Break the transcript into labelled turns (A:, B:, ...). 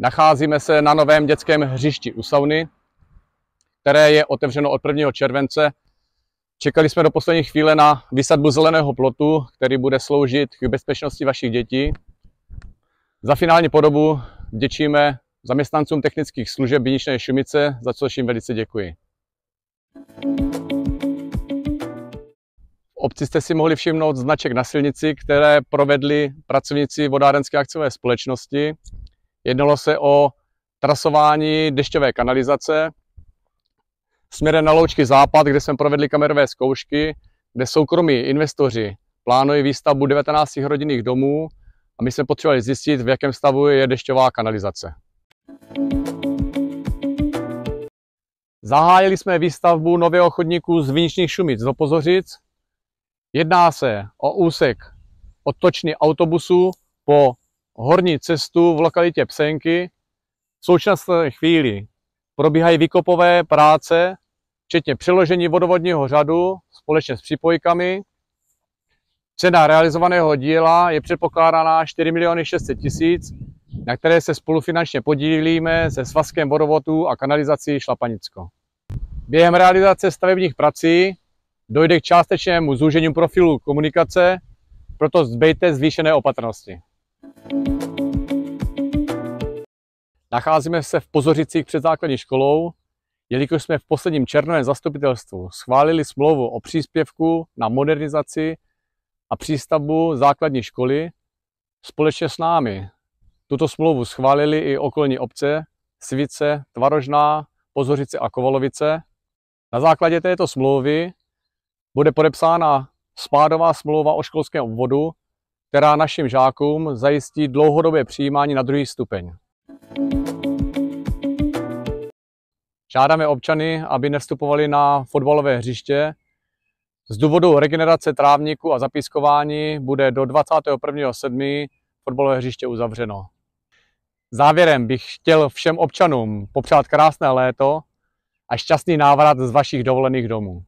A: Nacházíme se na novém dětském hřišti u sauny, které je otevřeno od 1. července. Čekali jsme do poslední chvíle na výsadbu zeleného plotu, který bude sloužit k bezpečnosti vašich dětí. Za finální podobu vděčíme zaměstnancům technických služeb Viničné Šumice, za což jim velice děkuji. V obci jste si mohli všimnout značek na silnici, které provedli pracovníci vodárenské akciové společnosti. Jednalo se o trasování dešťové kanalizace směrem na Loučky Západ, kde jsme provedli kamerové zkoušky, kde soukromí investoři plánují výstavbu 19 rodinných domů a my jsme potřebovali zjistit, v jakém stavu je dešťová kanalizace. Zahájili jsme výstavbu nového chodníku z Viničných Šumic do Pozořic. Jedná se o úsek od točny autobusu po horní cestu v lokalitě Psenky. V současné chvíli probíhají výkopové práce, včetně přeložení vodovodního řadu společně s připojkami. Cena realizovaného díla je předpokládaná 4 600 000, na které se spolufinančně podílíme se Svazkem vodovodů a kanalizací Šlapanicko. Během realizace stavebních prací dojde k částečnému zúžení profilu komunikace, proto dbejte zvýšené opatrnosti. Nacházíme se v Pozořicích před základní školou, jelikož jsme v posledním červnovém zastupitelstvu schválili smlouvu o příspěvku na modernizaci a přístavbu základní školy. Společně s námi tuto smlouvu schválili i okolní obce Svice, Tvarožná, Pozořice a Kovalovice. Na základě této smlouvy bude podepsána spádová smlouva o školském obvodu, která našim žákům zajistí dlouhodobé přijímání na 2. stupeň. Žádáme občany, aby nevstupovali na fotbalové hřiště. Z důvodu regenerace trávníku a zapískování bude do 21.7. fotbalové hřiště uzavřeno. Závěrem bych chtěl všem občanům popřát krásné léto a šťastný návrat z vašich dovolených domů.